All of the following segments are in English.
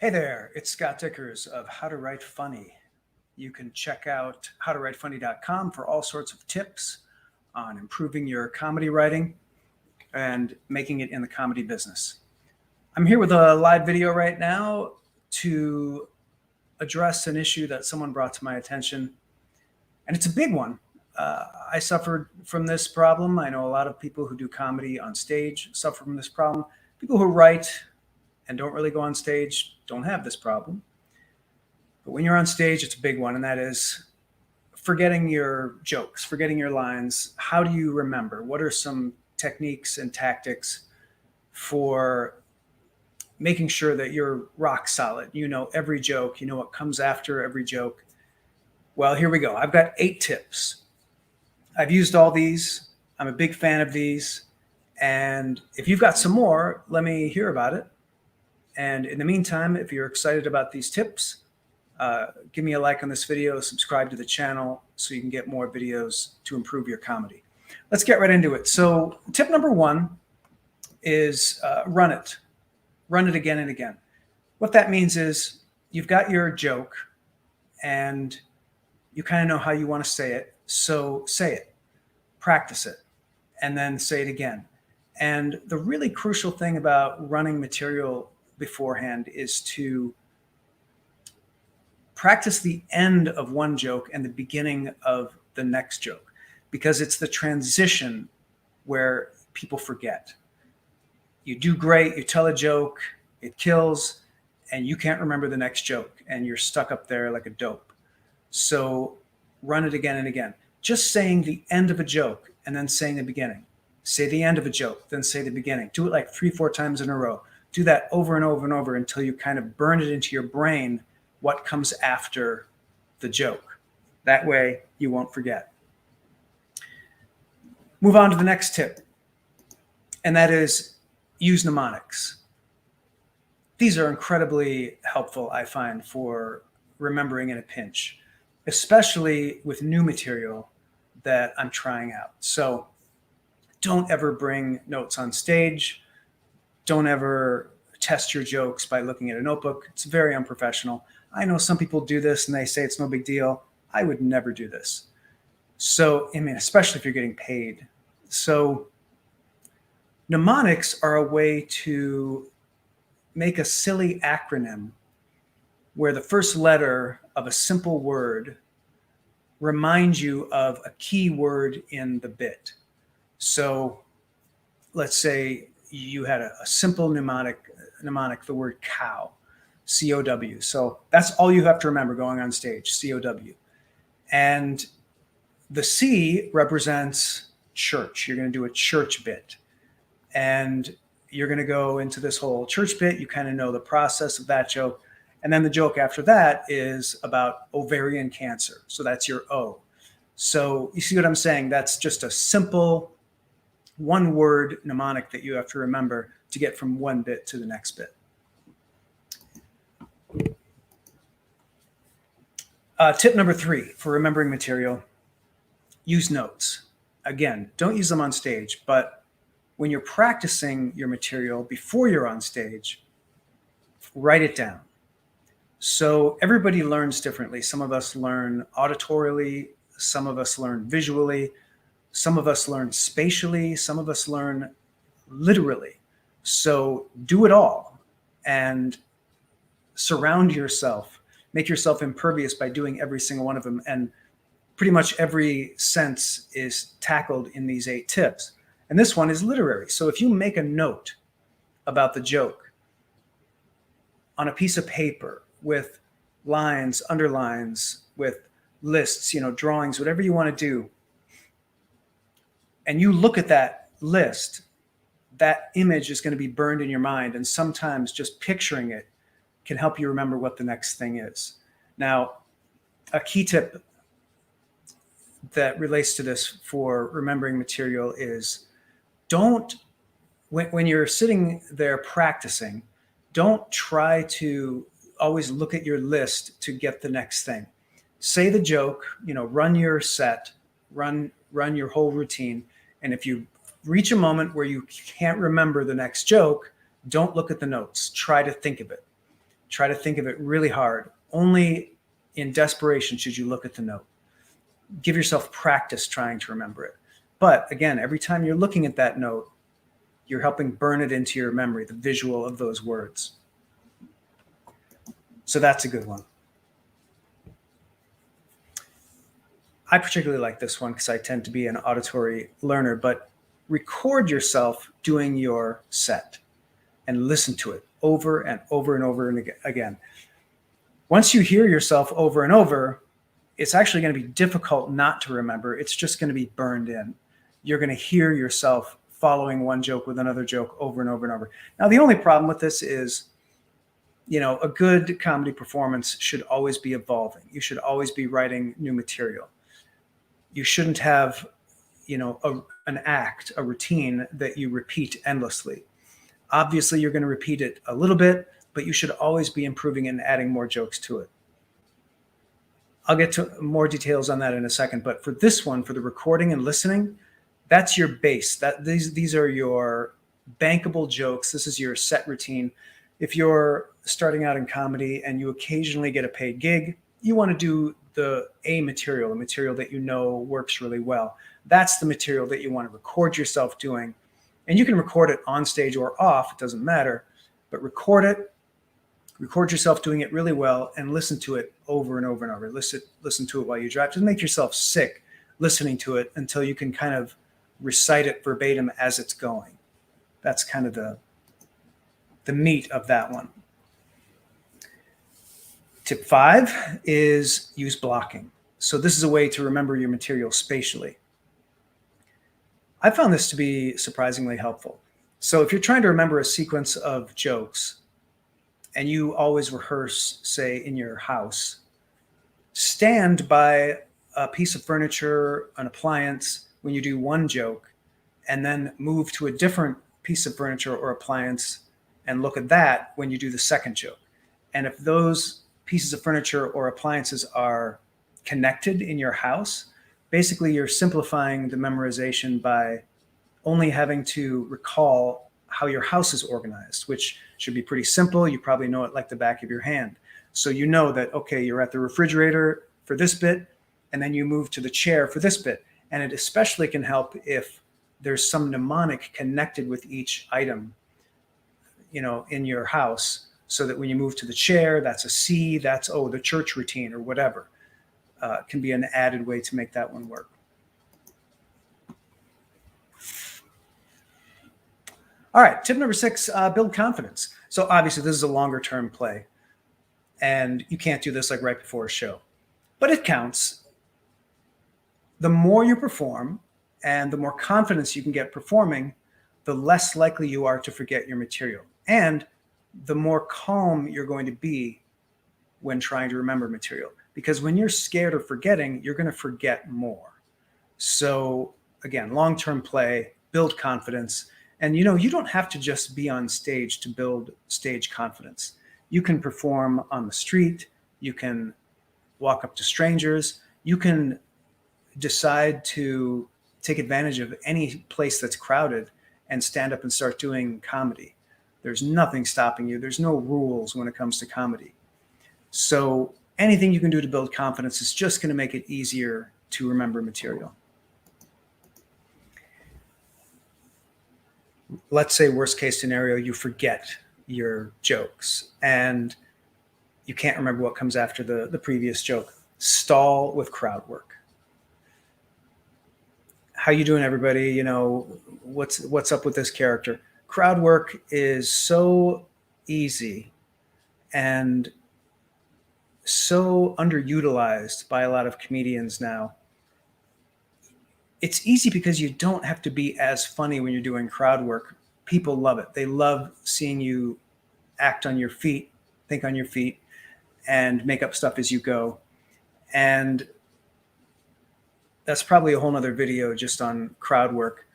Hey there, it's Scott Dickers of How to Write Funny. You can check out howtowritefunny.com for all sorts of tips on improving your comedy writing and making it in the comedy business. I'm here with a live video right now to address an issue that someone brought to my attention, and it's a big one. I suffered from this problem. I know a lot of people who do comedy on stage suffer from this problem. People who write and don't really go on stage don't have this problem. But when you're on stage, it's a big one, and that is forgetting your jokes, forgetting your lines. How do you remember? What are some techniques and tactics for making sure that you're rock solid? You know every joke, you know what comes after every joke. Well, here we go. I've got 8 tips. I've used all these. I'm a big fan of these. And if you've got some more, let me hear about it. And in the meantime, if you're excited about these tips, give me a like on this video, subscribe to the channel so you can get more videos to improve your comedy. Let's get right into it. So tip number 1 is run it. Run it again and again. What that means is you've got your joke and you kind of know how you want to say it. So say it, practice it, and then say it again. And the really crucial thing about running material beforehand is to practice the end of one joke and the beginning of the next joke, because it's the transition where people forget. You do great, you tell a joke, it kills, and you can't remember the next joke, and you're stuck up there like a dope. So run it again and again. Just saying the end of a joke and then saying the beginning. Say the end of a joke, then say the beginning. Do it like 3-4 times in a row. Do that over and over and over until you kind of burn it into your brain what comes after the joke. That way you won't forget. Move on to the next tip, and that is use mnemonics. These are incredibly helpful, I find, for remembering in a pinch, especially with new material that I'm trying out. So don't ever bring notes on stage. Don't ever test your jokes by looking at a notebook. It's very unprofessional. I know some people do this and they say it's no big deal. I would never do this. So, I mean, especially if you're getting paid. So mnemonics are a way to make a silly acronym where the first letter of a simple word reminds you of a key word in the bit. So let's say you had a simple mnemonic, the word cow, C-O-W. So that's all you have to remember going on stage, C-O-W. And the C represents church. You're going to do a church bit. And you're going to go into this whole church bit. You kind of know the process of that joke. And then the joke after that is about ovarian cancer. So that's your O. So you see what I'm saying? That's just a simple one-word mnemonic that you have to remember to get from one bit to the next bit. Tip number 3 for remembering material, use notes. Again, don't use them on stage, but when you're practicing your material before you're on stage, write it down. So everybody learns differently. Some of us learn auditorily, some of us learn visually, some of us learn spatially, some of us learn literally. So do it all and surround yourself. Make yourself impervious by doing every single one of them. And pretty much every sense is tackled in these 8 tips. And this one is literary. So if you make a note about the joke on a piece of paper with lines, underlines, with lists, drawings, whatever you want to do, and you look at that list, that image is going to be burned in your mind. And sometimes just picturing it can help you remember what the next thing is. Now, a key tip that relates to this for remembering material is when you're sitting there practicing, don't try to always look at your list to get the next thing. Say the joke, run your set, run your whole routine. And if you reach a moment where you can't remember the next joke, don't look at the notes. Try to think of it. Try to think of it really hard. Only in desperation should you look at the note. Give yourself practice trying to remember it. But again, every time you're looking at that note, you're helping burn it into your memory, the visual of those words. So that's a good one. I particularly like this one because I tend to be an auditory learner, but record yourself doing your set and listen to it over and over and over and again. Once you hear yourself over and over, it's actually going to be difficult not to remember. It's just going to be burned in. You're going to hear yourself following one joke with another joke over and over and over. Now, the only problem with this is, a good comedy performance should always be evolving. You should always be writing new material. You shouldn't have, an act, a routine that you repeat endlessly. Obviously, you're going to repeat it a little bit, but you should always be improving and adding more jokes to it. I'll get to more details on that in a second, but for this one, for the recording and listening, that's your base. These are your bankable jokes. This is your set routine. If you're starting out in comedy and you occasionally get a paid gig, you want to do the material that works really well. That's the material that you want to record yourself doing. And you can record it on stage or off, it doesn't matter, but record yourself doing it really well and listen to it over and over and over. Listen to it while you drive. Just make yourself sick listening to it until you can kind of recite it verbatim as it's going. That's kind of the meat of that one. Tip 5 is use blocking. So this is a way to remember your material spatially. I found this to be surprisingly helpful. So if you're trying to remember a sequence of jokes and you always rehearse, say, in your house, stand by a piece of furniture, an appliance, when you do one joke, and then move to a different piece of furniture or appliance and look at that when you do the second joke. And if those pieces of furniture or appliances are connected in your house, basically you're simplifying the memorization by only having to recall how your house is organized, which should be pretty simple. You probably know it like the back of your hand. So you know that, okay, you're at the refrigerator for this bit, and then you move to the chair for this bit. And it especially can help if there's some mnemonic connected with each item, in your house, so that when you move to the chair, that's a C, that's, the church routine or whatever. Can be an added way to make that one work. All right, tip number 6, build confidence. So obviously this is a longer term play and you can't do this like right before a show, but it counts. The more you perform and the more confidence you can get performing, the less likely you are to forget your material. And the more calm you're going to be when trying to remember material. Because when you're scared of forgetting, you're going to forget more. So again, long-term play, build confidence. And you don't have to just be on stage to build stage confidence. You can perform on the street. You can walk up to strangers. You can decide to take advantage of any place that's crowded and stand up and start doing comedy. There's nothing stopping you. There's no rules when it comes to comedy. So anything you can do to build confidence is just going to make it easier to remember material. Let's say worst case scenario, you forget your jokes and you can't remember what comes after the previous joke. Stall with crowd work. How you doing, everybody? What's up with this character? Crowd work is so easy and so underutilized by a lot of comedians now. It's easy because you don't have to be as funny when you're doing crowd work. People love it. They love seeing you act on your feet, think on your feet, and make up stuff as you go. And that's probably a whole nother video just on crowd work.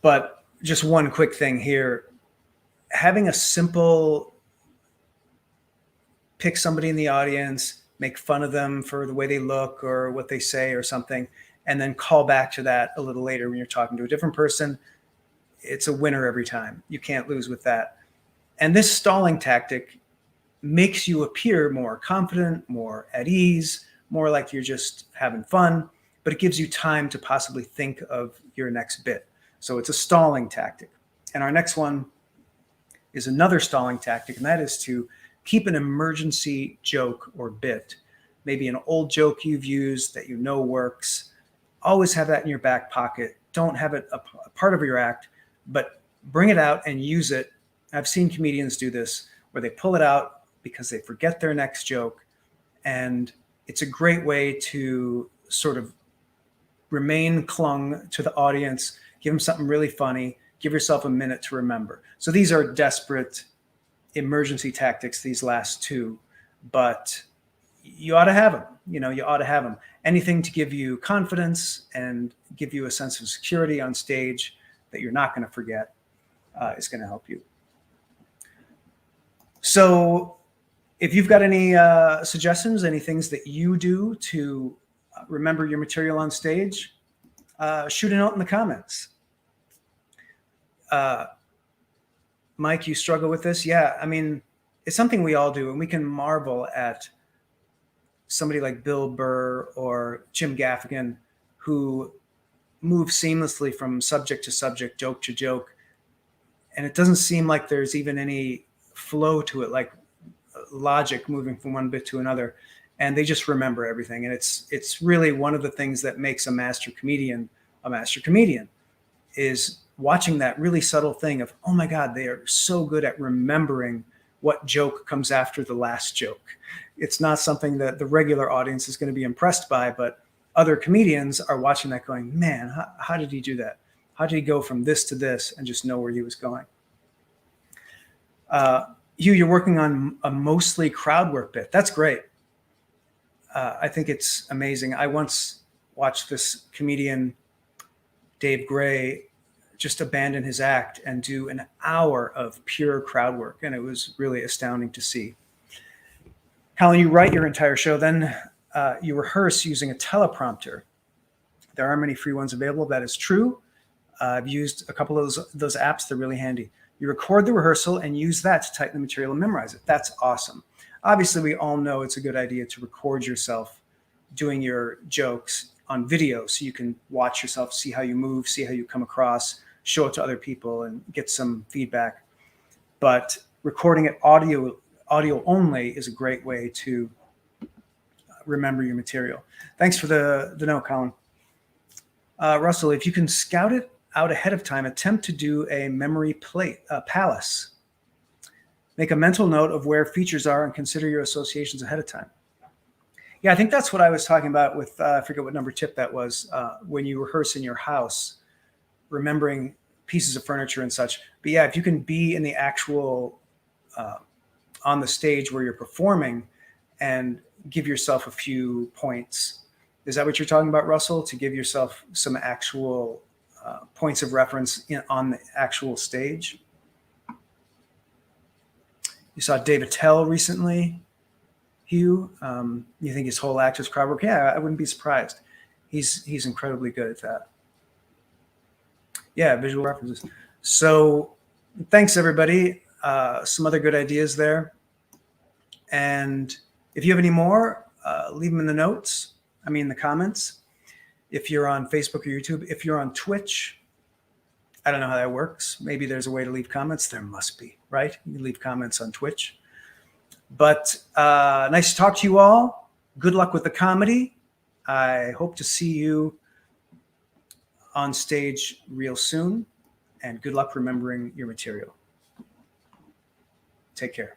But just one quick thing here. Having a simple pick somebody in the audience, make fun of them for the way they look or what they say or something, and then call back to that a little later when you're talking to a different person. It's a winner every time. You can't lose with that. And this stalling tactic makes you appear more confident, more at ease, more like you're just having fun, but it gives you time to possibly think of your next bit. So it's a stalling tactic. And our next one is another stalling tactic, and that is to keep an emergency joke or bit, maybe an old joke you've used that you know works. Always have that in your back pocket. Don't have it a part of your act, but bring it out and use it. I've seen comedians do this where they pull it out because they forget their next joke. And it's a great way to sort of remain clung to the audience, give them something really funny, give yourself a minute to remember. So these are desperate emergency tactics, these last two, but you ought to have them. You ought to have them. Anything to give you confidence and give you a sense of security on stage that you're not going to forget is going to help you. So if you've got any suggestions, any things that you do to remember your material on stage, shoot a note in the comments. Mike, you struggle with this? Yeah, I mean, it's something we all do, and we can marvel at somebody like Bill Burr or Jim Gaffigan who move seamlessly from subject to subject, joke to joke, and it doesn't seem like there's even any flow to it, like logic moving from one bit to another, and they just remember everything. And it's really one of the things that makes a master comedian is watching that really subtle thing of, oh my God, they are so good at remembering what joke comes after the last joke. It's not something that the regular audience is going to be impressed by, but other comedians are watching that going, man, how did he do that? How did he go from this to this and just know where he was going? Hugh, you're working on a mostly crowd work bit. That's great. I think it's amazing. I once watched this comedian, Dave Gray, just abandon his act and do an hour of pure crowd work. And it was really astounding to see. Colin, you write your entire show, then you rehearse using a teleprompter. There are many free ones available. That is true. I've used a couple of those apps. They're really handy. You record the rehearsal and use that to type the material and memorize it. That's awesome. Obviously, we all know it's a good idea to record yourself doing your jokes on video so you can watch yourself, see how you move, see how you come across, show it to other people and get some feedback. But recording it audio only is a great way to remember your material. Thanks for the note, Colin. Russell, if you can scout it out ahead of time, attempt to do a memory palace. Make a mental note of where features are and consider your associations ahead of time. Yeah, I think that's what I was talking about with, I forget what number tip that was, when you rehearse in your house, remembering pieces of furniture and such. But yeah, if you can be in the actual, on the stage where you're performing and give yourself a few points. Is that what you're talking about, Russell? To give yourself some actual points of reference on the actual stage? You saw Dave Attell recently, Hugh. You think his whole act is crowd work? Yeah, I wouldn't be surprised. He's incredibly good at that. Yeah, visual references. So thanks, everybody. Some other good ideas there. And if you have any more, leave them in the notes. The comments. If you're on Facebook or YouTube, if you're on Twitch, I don't know how that works. Maybe there's a way to leave comments. There must be, right? You can leave comments on Twitch. But nice to talk to you all. Good luck with the comedy. I hope to see you on stage real soon. And good luck remembering your material. Take care.